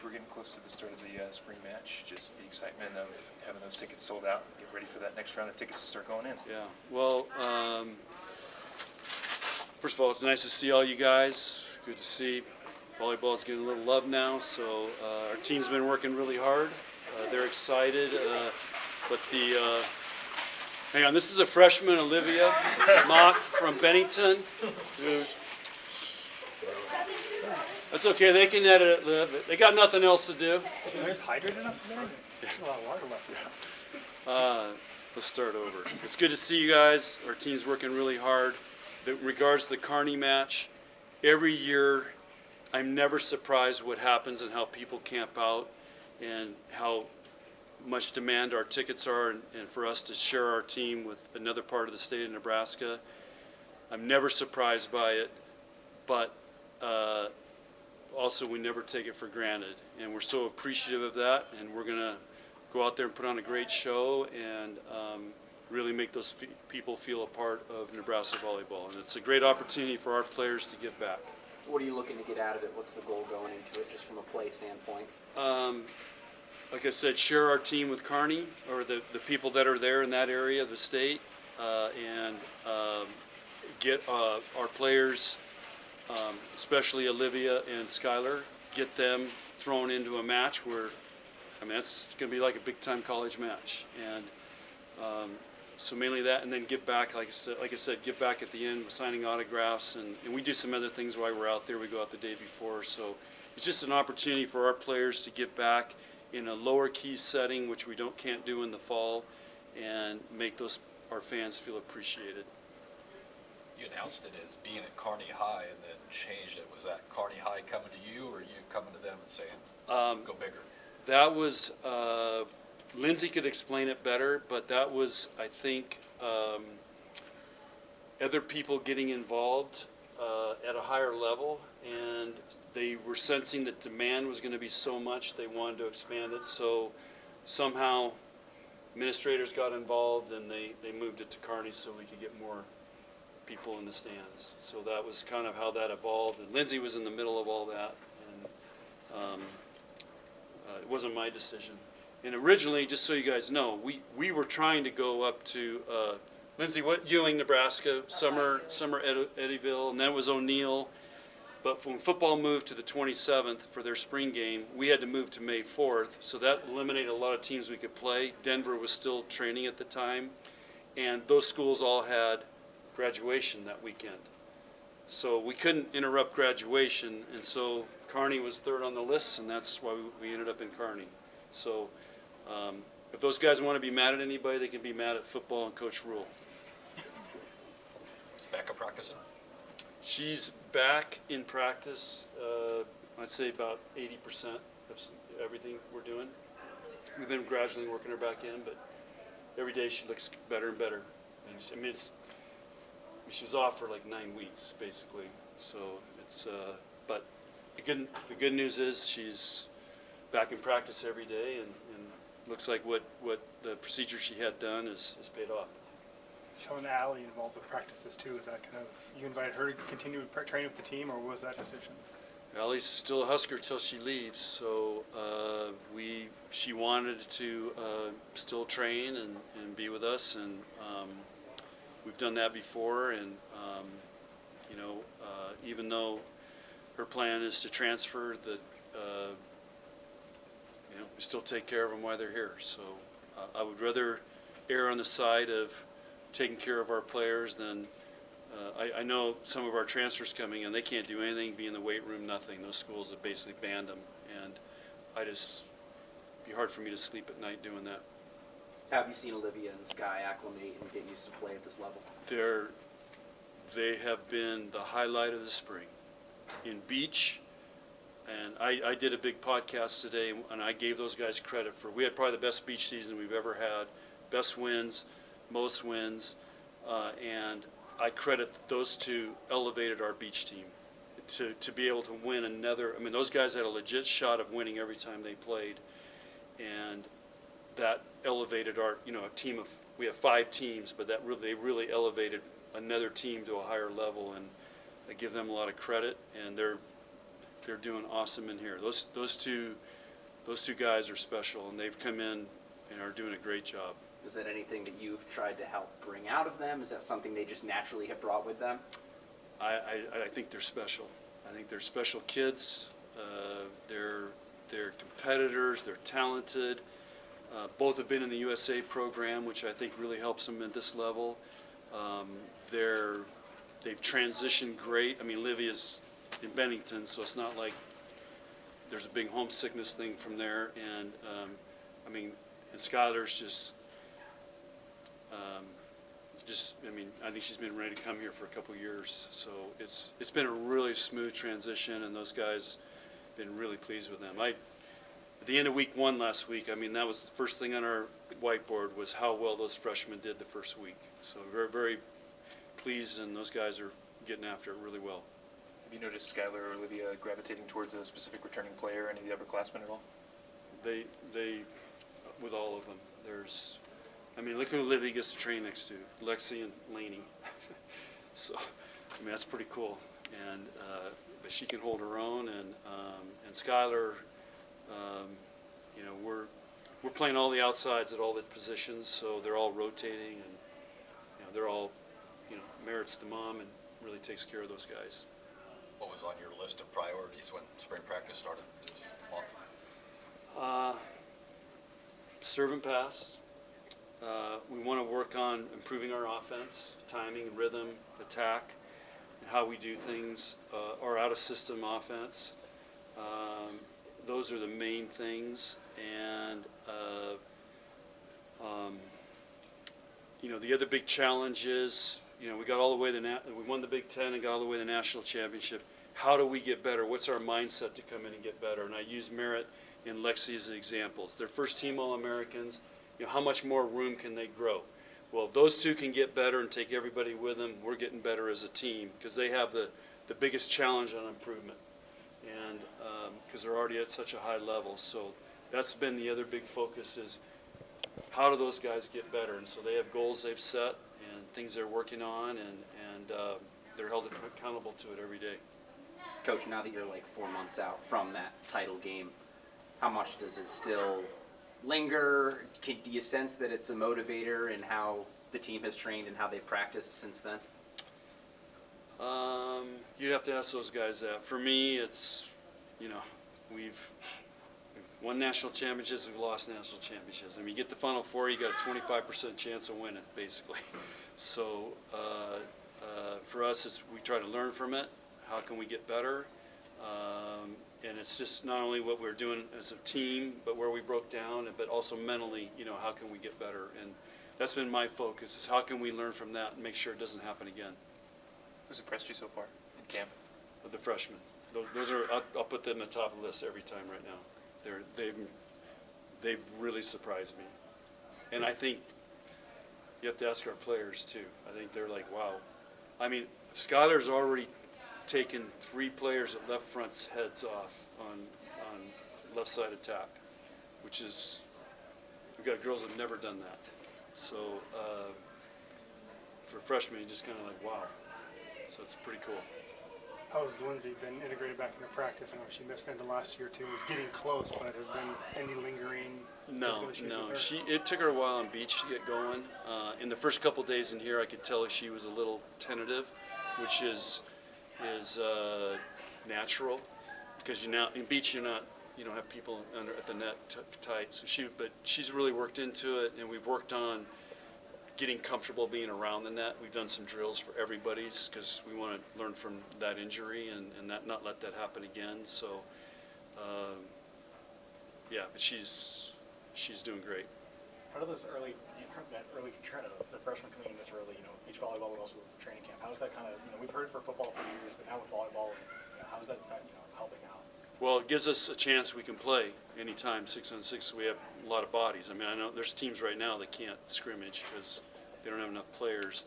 we're getting close to the start of the spring match. Just the excitement of having those tickets sold out. Get ready for that next round of tickets to start going in. Yeah. Well, first of all, it's nice to see all you guys. Good to see. Volleyball's getting a little love now, so our team's been working really hard. They're excited, but the hang on, this is a freshman, Olivia Mock from Bennington. That's okay. They can edit it. They got nothing else to do. There's hydrated enough today? A lot of water left. Let's start over. It's good to see you guys. Our team's working really hard. In regards to the Kearney match, every year I'm never surprised what happens and how people camp out and how much demand our tickets are, and for us to share our team with another part of the state of Nebraska. I'm never surprised by it, but also we never take it for granted, and we're so appreciative of that, and we're going to go out there and put on a great show and really make those people feel a part of Nebraska volleyball. And it's a great opportunity for our players to give back. What are you looking to get out of it? What's the goal going into it, just from a play standpoint? Like I said, share our team with Kearney, or the people that are there in that area of the state, and get our players, especially Olivia and Skylar, get them thrown into a match where, I mean, that's going to be like a big-time college match. And so mainly that, and then give back, like I said, give back at the end with signing autographs, and we do some other things while we're out there. We go out the day before, so it's just an opportunity for our players to give back in a lower key setting, which we can't do in the fall, and make our fans feel appreciated. You announced it as being at Kearney High and then changed it. Was that Kearney High coming to you, or you coming to them and saying, go bigger? That was, Lindsay could explain it better, but that was, I think, other people getting involved at a higher level, and they were sensing that demand was going to be so much they wanted to expand it. So somehow administrators got involved, and they moved it to Kearney so we could get more people in the stands. So that was kind of how that evolved, and Lindsay was in the middle of all that, and it wasn't my decision. And originally, just so you guys know, we were trying to go up to Lindsay, Ewing, Nebraska, summer Eddyville, and then it was O'Neill. But when football moved to the 27th for their spring game, we had to move to May 4th, so that eliminated a lot of teams we could play. Denver was still training at the time, and those schools all had graduation that weekend. So we couldn't interrupt graduation, and so Kearney was third on the list, and that's why we ended up in Kearney. So if those guys want to be mad at anybody, they can be mad at football and Coach Rule. Is Becca practicing? She's back in practice, I'd say about 80% of everything we're doing. We've been gradually working her back in, but every day she looks better and better. And she was off for like 9 weeks, basically. So it's, but the good news is she's back in practice every day, and looks like what the procedure she had done is paid off. Showing Allie involved with practices too, is that kind of, you invited her to continue training with the team, or what was that decision? Allie's still a Husker till she leaves, so she wanted to still train and be with us, and we've done that before, and even though her plan is to transfer, we still take care of them while they're here. So I would rather err on the side of taking care of our players than I know some of our transfers coming in, they can't do anything, be in the weight room, nothing. Those schools have basically banned them, and it'd be hard for me to sleep at night doing that. How have you seen Olivia and Sky acclimate and get used to play at this level? They have been the highlight of the spring. In beach, and I did a big podcast today, and I gave those guys credit for, we had probably the best beach season we've ever had, best wins, most wins, and I credit those two elevated our beach team to be able to win another. I mean, those guys had a legit shot of winning every time they played, and that elevated our, a team of, we have 5 teams, but they really elevated another team to a higher level, and I give them a lot of credit, and they're they're doing awesome in here. Those two guys are special, and they've come in and are doing a great job. Is that anything that you've tried to help bring out of them? Is that something they just naturally have brought with them? I think they're special. I think they're special kids. They're competitors. They're talented. Both have been in the USA program, which I think really helps them at this level. They've transitioned great. I mean, Livia's in Bennington, so it's not like there's a big homesickness thing from there. And and Skylar's I think she's been ready to come here for a couple years. So it's been a really smooth transition, and those guys been really pleased with them. At the end of week 1 last week, that was the first thing on our whiteboard was how well those freshmen did the first week. So very, very pleased, and those guys are getting after it really well. Have you noticed Skylar or Olivia gravitating towards a specific returning player, any of the upperclassmen at all? They with all of them. Look who Olivia gets to train next to, Lexi and Laney. So, that's pretty cool. And but she can hold her own, and Skylar, we're playing all the outsides at all the positions, so they're all rotating, and they're all, Merritt's the mom and really takes care of those guys. What was on your list of priorities when spring practice started this month? Serve and pass. We want to work on improving our offense, timing, rhythm, attack, and how we do things, our out-of-system offense. Those are the main things. And, the other big challenge is, we got all the way we won the Big Ten and got all the way to the national championship. How do we get better? What's our mindset to come in and get better? And I use Merritt and Lexi as examples. They're first-team All-Americans. How much more room can they grow? Well, if those two can get better and take everybody with them, we're getting better as a team because they have the biggest challenge on improvement, and because they're already at such a high level. So that's been the other big focus is how do those guys get better? And so they have goals they've set and things they're working on, and they're held accountable to it every day. Coach, now that you're like 4 months out from that title game, how much does it still linger? Do you sense that it's a motivator in how the team has trained and how they've practiced since then? You have to ask those guys that. For me, it's, we've won national championships, we've lost national championships. You get the Final Four, you got a 25% chance of winning, basically. So for us, we try to learn from it. How can we get better? And it's just not only what we're doing as a team, but where we broke down, but also mentally, how can we get better? And that's been my focus, is how can we learn from that and make sure it doesn't happen again. Who's impressed you so far in camp? The freshmen. Those are, I'll put them at the top of the list every time right now. They've really surprised me. And I think you have to ask our players too. I think they're like, wow. Skylar's already taken 3 players at left front's heads off on left side attack, which is, we've got girls that have never done that. So for freshmen, you just kind of like, wow. So it's pretty cool. How has Lindsay been integrated back into practice? I know she missed the end of last year too. It's getting close, but has been any lingering physical issues with her? It took her a while on beach to get going. In the first couple days in here, I could tell she was a little tentative, which is natural, because in beach you don't have people at the net tight. So she's really worked into it, and we've worked on getting comfortable being around the net. We've done some drills for everybody's because we want to learn from that injury and not let that happen again. So but she's doing great. How do those early the freshmen coming in this early, beach volleyball, but also with training camp? How is that kind of, we've heard for football for years, but now with volleyball, how is that helping out? Well, it gives us a chance we can play anytime 6-on-6. We have a lot of bodies. I know there's teams right now that can't scrimmage because they don't have enough players.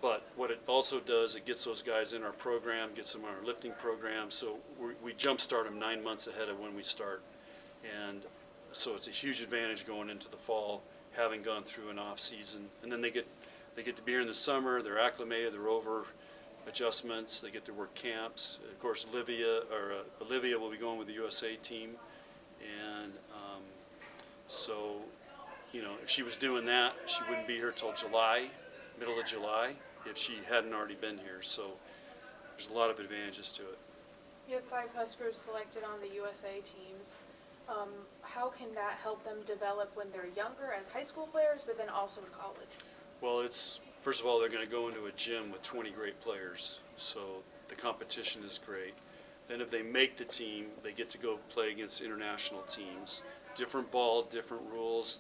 But what it also does, it gets those guys in our program, gets them in our lifting program. So we jumpstart them 9 months ahead of when we start. And so it's a huge advantage going into the fall, having gone through an off season. And then they get to be here in the summer. They're acclimated. They're over, adjustments. They get to work camps. Of course, Olivia will be going with the USA team, and so, if she was doing that, she wouldn't be here till July, middle of July, if she hadn't already been here. So there's a lot of advantages to it. You have 5 Huskers selected on the USA teams. How can that help them develop when they're younger as high school players, but then also in college? Well, first of all, they're going to go into a gym with 20 great players, so the competition is great. Then if they make the team, they get to go play against international teams. Different ball, different rules,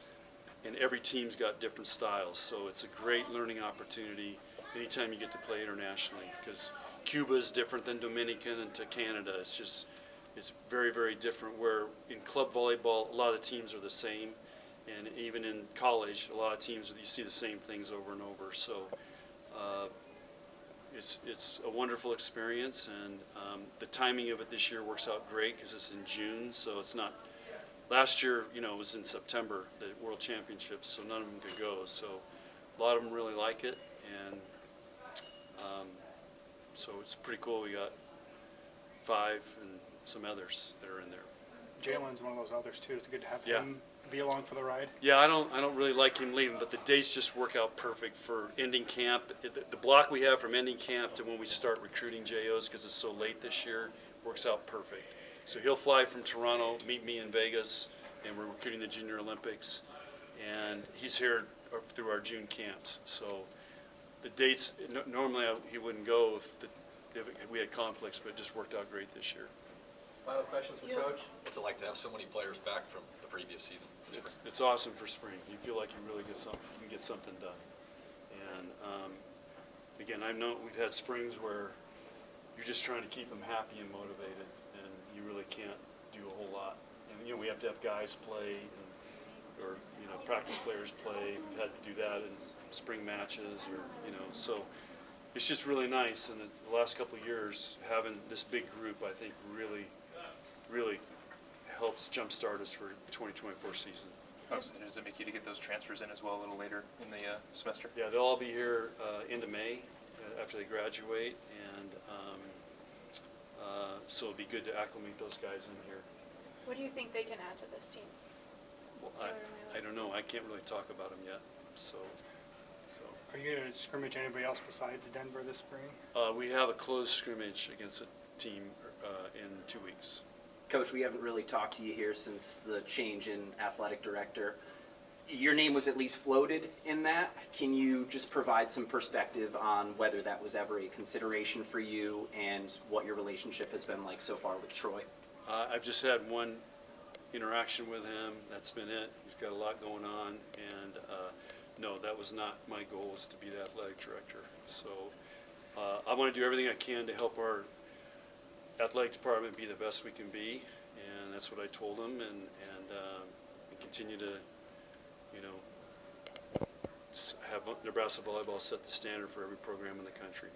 and every team's got different styles, so it's a great learning opportunity anytime you get to play internationally, because Cuba is different than Dominican and to Canada. It's very, very different, where in club volleyball, a lot of teams are the same, and even in college, a lot of teams, you see the same things over and over. So it's a wonderful experience, and the timing of it this year works out great because it's in June, so it's not. Last year, it was in September, the World Championships, so none of them could go. So a lot of them really like it, and so it's pretty cool. We got 5 and some others that are in there. Jalen's one of those others too. It's good to have Yeah. him be along for the ride. Yeah, I don't really like him leaving, but the dates just work out perfect for ending camp. The block we have from ending camp to when we start recruiting JOs, because it's so late this year, works out perfect. So he'll fly from Toronto, meet me in Vegas, and we're recruiting the Junior Olympics, and he's here through our June camps. So the dates, normally he wouldn't go if we had conflicts, but it just worked out great this year. Final questions for Coach? What's it like to have so many players back from the previous season? It's awesome for spring. You feel like you really get something, you can get something done. And again, I know we've had springs where you're just trying to keep them happy and motivated, and you really can't do a whole lot. And we have to have guys play, or practice players play. We've had to do that in spring matches, or so it's just really nice. And the last couple of years, having this big group, I think really helps jumpstart us for the 2024 season. Does it make you to get those transfers in as well a little later in the semester? Yeah, they'll all be here into May after they graduate, and so it'll be good to acclimate those guys in here. What do you think they can add to this team? I don't know. I can't really talk about them yet. So. Are you going to scrimmage anybody else besides Denver this spring? We have a closed scrimmage against a team in 2 weeks. Coach, we haven't really talked to you here since the change in athletic director. Your name was at least floated in that. Can you just provide some perspective on whether that was ever a consideration for you and what your relationship has been like so far with Troy? I've just had one interaction with him. That's been it. He's got a lot going on, and no, that was not my goal, was to be the athletic director. So I want to do everything I can to help our athletic department be the best we can be, and that's what I told him, and continue to, have Nebraska volleyball set the standard for every program in the country.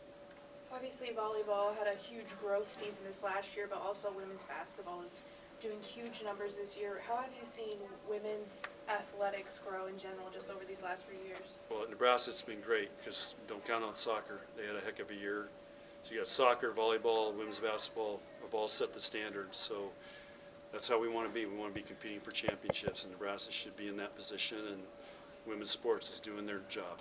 Obviously, volleyball had a huge growth season this last year, but also women's basketball is doing huge numbers this year. How have you seen women's athletics grow in general just over these last few years? Well, at Nebraska, it's been great, because don't count on soccer. They had a heck of a year. So you got soccer, volleyball, women's basketball have all set the standard. So that's how we want to be. We want to be competing for championships, and Nebraska should be in that position, and women's sports is doing their job.